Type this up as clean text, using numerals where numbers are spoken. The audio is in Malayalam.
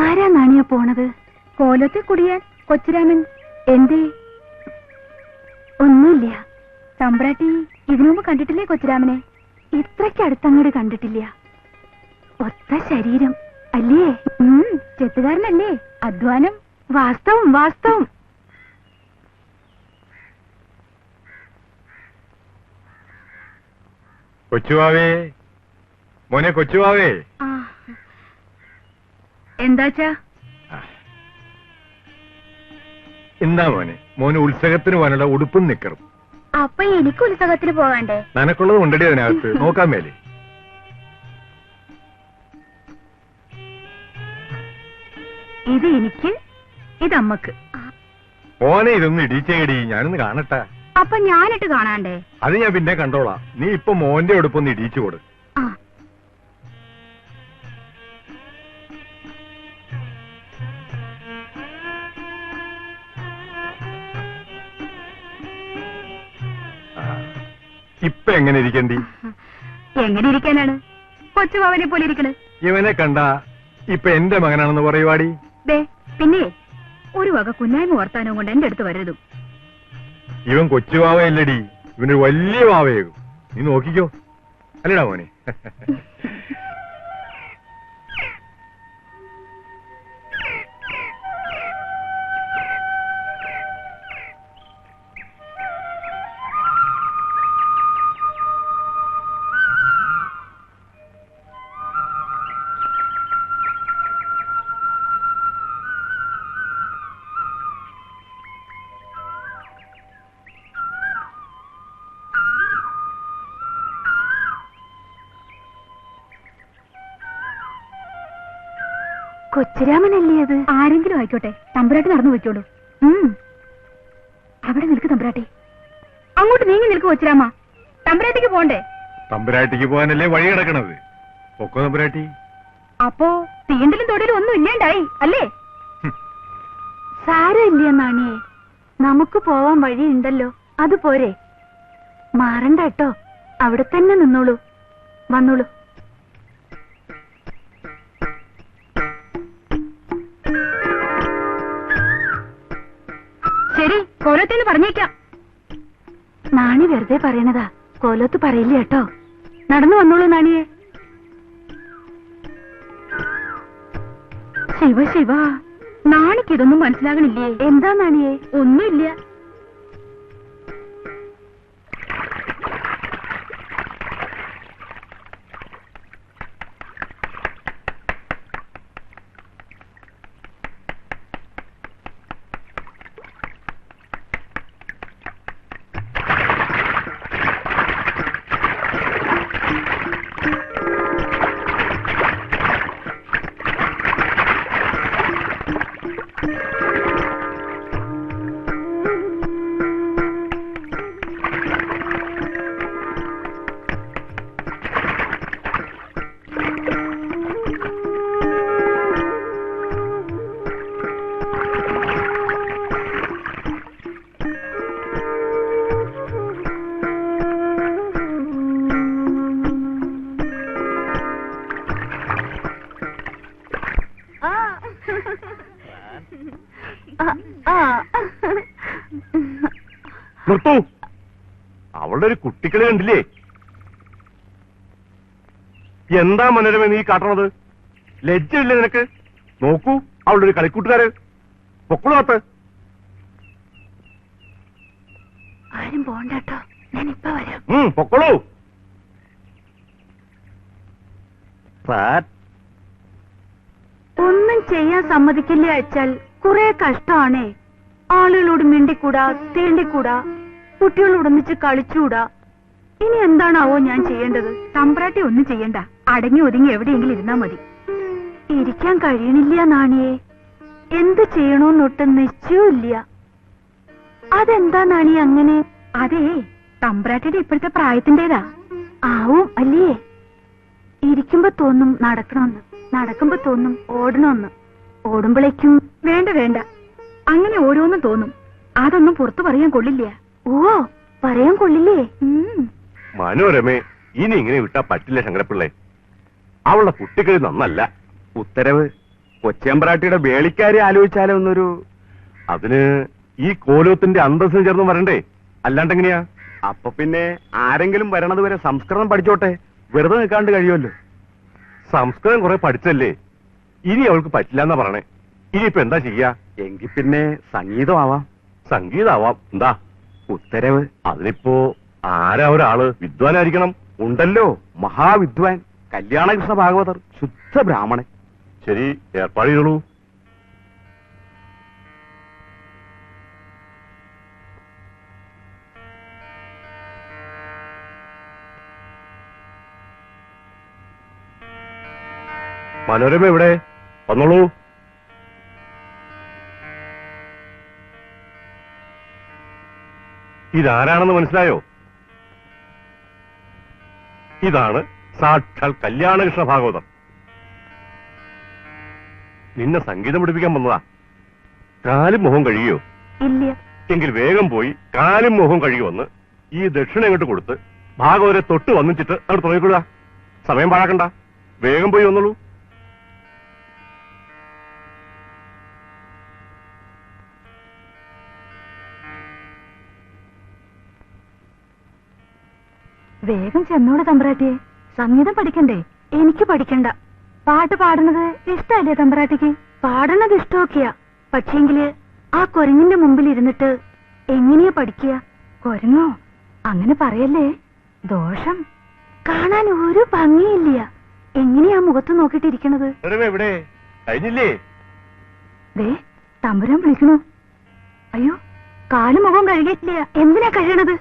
ആരാ നാണിയ പോണത്? കോലത്തെ കുടിയാൻ കൊച്ചുരാമൻ. എന്തേ? ഒന്നുമില്ല. തമ്പ്രാട്ടി ഇതിനുമുമ്പ് കണ്ടിട്ടില്ലേ കൊച്ചുരാമനെ? ഇത്രയ്ക്ക് അടുത്തങ്ങോട്ട് കണ്ടിട്ടില്ല. ഒത്ത ശരീരം അല്ലേ? ചെത്തുകാരനല്ലേ? അധ്വാനം. വാസ്തവം വാസ്തവം. കൊച്ചുവാവേ, മോനെ കൊച്ചുവാവേ. എന്താച്ചാ? എന്താ മോനെ? മോന് ഉത്സവത്തിന് പോകാനുള്ള ഉടുപ്പും നിക്കറും. അപ്പൊ എനിക്ക് ഉത്സവത്തിന് പോകണ്ടേ? നനക്കുള്ളത് ഉണ്ടടി അതിനകത്ത്. നോക്കാൻ മേലെ. ഇത് എനിക്ക്, ഇതമ്മക്ക്. മോനെ ഇതൊന്ന് ഇടിച്ചേടി, ഞാനൊന്ന് കാണട്ടെ. അപ്പൊ ഞാനിട്ട് കാണാണ്ടേ? അത് ഞാൻ പിന്നെ കണ്ടോളാം. നീ ഇപ്പൊ മോന്റെ ഉടുപ്പൊന്ന് ഇടിച്ചു കൊടു. ഇപ്പൊ എങ്ങനെ ഇരിക്കണ്ടി? എങ്ങനെ ഇരിക്കാനാണ്? കൊച്ചുവാവനെ പോലെ ഇരിക്കണ്. ഇവനെ കണ്ട ഇപ്പൊ എന്റെ മകനാണെന്ന് പറയുവാടി. പിന്നെ ഒരു വക കുന്നായ്മ വർത്താനവും കൊണ്ട് എന്റെ അടുത്ത് വരരുതും. ഇവൻ കൊച്ചുവാവയല്ലടി, ഇവനൊരു വലിയ വാവയാകും. നീ നോക്കിക്കോ. അല്ലടാ മോനെ? കൊച്ചുരാമനല്ലേ അത്? ആരെങ്കിലും ആയിക്കോട്ടെ, തമ്പുരാട്ടി നടന്നു വെച്ചോളൂ. അവിടെ നിൽക്ക് തമ്പുരാട്ടി. അങ്ങോട്ട് നീങ്ങി നിൽക്ക് കൊച്ചുരാമ. തമ്പുരാട്ടിക്ക് പോണ്ടേ? തമ്പുരാട്ടിക്ക് പോകാനല്ലേ വഴി കിടക്കണത്. പൊക്കോ തമ്പുരാട്ടി. അപ്പോ തീണ്ടലും തൊടലും ഒന്നും ഇല്ലാണ്ടായി അല്ലേ? സാരമില്ല നാണിയെ, നമുക്ക് പോവാൻ വഴിയുണ്ടല്ലോ. അത് പോരെ. മാറണ്ട കേട്ടോ, അവിടെ തന്നെ നിന്നോളൂ. വന്നോളൂ. ശരി, കോലത്തേന്ന് പറഞ്ഞേക്കാം. നാണി വെറുതെ പറയണതാ, കോലത്ത് പറയില്ല കേട്ടോ. നടന്നു വന്നോളൂ നാണിയെ. ശിവ ശിവ, നാണിക്കിതൊന്നും മനസ്സിലാകണില്ലേ? എന്താ നാണിയെ? ഒന്നുമില്ല. നിർത്തൂ. അവളുടെ ഒരു കുട്ടിക്കളി കണ്ടില്ലേ? എന്താ മനോരമ നീ കാട്ടണത്? ലജ്ജയില്ലേ നിനക്ക്? നോക്കൂ, അവളുടെ ഒരു കളിക്കൂട്ടുകാര്. പൊക്കളാത്ത്. ആരും പോണ്ടോ, ഞാനിപ്പോ വരാം. പൊക്കളൂ. ഒന്നും ചെയ്യാൻ സമ്മതിക്കില്ല വെച്ചാൽ കുറെ കഷ്ടമാണേ. ആളുകളോട് മിണ്ടിക്കൂടാ, തേണ്ടിക്കൂടാ, കുട്ടികളോടൊന്നിച്ച് കളിച്ചുകൂടാ. ഇനി എന്താണാവോ ഞാൻ ചെയ്യേണ്ടത്? തമ്പ്രാട്ടി ഒന്നും ചെയ്യണ്ട, അടങ്ങി ഒതുങ്ങി എവിടെയെങ്കിലും ഇരുന്നാ മതി. ഇരിക്കാൻ കഴിയണില്ല നാണിയെ. എന്ത് ചെയ്യണോന്നൊട്ടും നിശ്ചയമില്ല. അതെന്താ നാണി അങ്ങനെ? അതേ, തമ്പ്രാട്ടിയുടെ ഇപ്പോഴത്തെ പ്രായത്തിന്റേതാ. ആവും അല്ലേ? ഇരിക്കുമ്പോ തോന്നും നടക്കണമെന്ന്, നടക്കുമ്പോ തോന്നും ഓടണമെന്ന്, ഓടുമ്പോഴേക്കും വേണ്ട വേണ്ട, അങ്ങനെ ഓരോന്നും തോന്നും. അതൊന്നും പുറത്തു പറയാൻ കൊള്ളില്ല. ഓ, പറയാൻ കൊള്ളില്ലേ? മനോരമേ, ഇനി ഇങ്ങനെ വിട്ടാ പറ്റില്ല ശങ്കരപ്പിള്ളേ. അവളുടെ കുട്ടികളി നന്നല്ല. ഉത്തരവ്. കൊച്ചേമ്പ്രാട്ടിയുടെ വേളിക്കാരെ ആലോചിച്ചാലോ ഒന്നൊരു... അതിന് ഈ കോലോത്തിന്റെ അന്തസ്സിന് ചേർന്ന് വരണ്ടേ, അല്ലാണ്ടെങ്ങനെയാ? അപ്പൊ പിന്നെ ആരെങ്കിലും വരണത് വരെ സംസ്കൃതം പഠിച്ചോട്ടെ, വെറുതെ നിൽക്കാണ്ട് കഴിയുമല്ലോ. സംസ്കൃതം കുറെ പഠിച്ചല്ലേ, ഇനി അവൾക്ക് പറ്റില്ല എന്നാ പറയണേ. ഇനിയിപ്പോ എന്താ ചെയ്യാ? എങ്കിൽ പിന്നെ സംഗീതമാവാം. സംഗീതാവാം. എന്താ ഉത്തരവ്? അതിനിപ്പോ ആരാ ഒരാള് വിദ്വാനായിരിക്കണം? ഉണ്ടല്ലോ, മഹാവിദ്വാൻ കല്യാണകൃഷ്ണ ഭാഗവതർ, ശുദ്ധ ബ്രാഹ്മണൻ. ശരി, ഏർപ്പാട് ചെയ്തോളൂ. മനോരമ എവിടെ? വന്നോളൂ. ഇതാരാണെന്ന് മനസ്സിലായോ? ഇതാണ് സാക്ഷാൽ കല്യാണകൃഷ്ണ ഭാഗവതർ. നിന്നെ സംഗീതം പഠിപ്പിക്കാൻ വന്നതാ. കാലും മുഖം കഴുകിയോ? ഇല്ല. എങ്കിൽ വേഗം പോയി കാലും മുഖം കഴുകി വന്ന് ഈ ദക്ഷിണ ഇങ്ങോട്ട് കൊടുത്ത് ഭാഗവരെ തൊട്ട് വന്നിച്ചിട്ട് അങ്ങോട്ട് തുടങ്ങിക്കൊള്ളുക. സമയം പാഴാക്കണ്ട, വേഗം പോയി വന്നോളൂ. വേഗം ചെന്നോട് തമ്പ്രാട്ടിയെ, സംഗീതം പഠിക്കണ്ടേ? എനിക്ക് പഠിക്കണ്ട. പാട്ട് പാടുന്നത് ഇഷ്ടല്ലേ തമ്പ്രാട്ടിക്ക്? പാടണത് ഇഷ്ടമൊക്കെയാ, പക്ഷേങ്കില് ആ കൊരങ്ങിന്റെ മുമ്പിൽ ഇരുന്നിട്ട് എങ്ങനെയാ പഠിക്കുക? കൊരങ്ങോ? അങ്ങനെ പറയല്ലേ, ദോഷം. കാണാൻ ഒരു ഭംഗിയില്ല. എങ്ങനെയാ മുഖത്ത് നോക്കിട്ടിരിക്കണത്? എവിടെ കഴിഞ്ഞില്ലേ? ദേ തമ്പുരാൻ വിളിക്കണു. അയ്യോ, കാലും മുഖം കഴുകിയിട്ടില്ല. എന്തിനാ കഴുകണത്?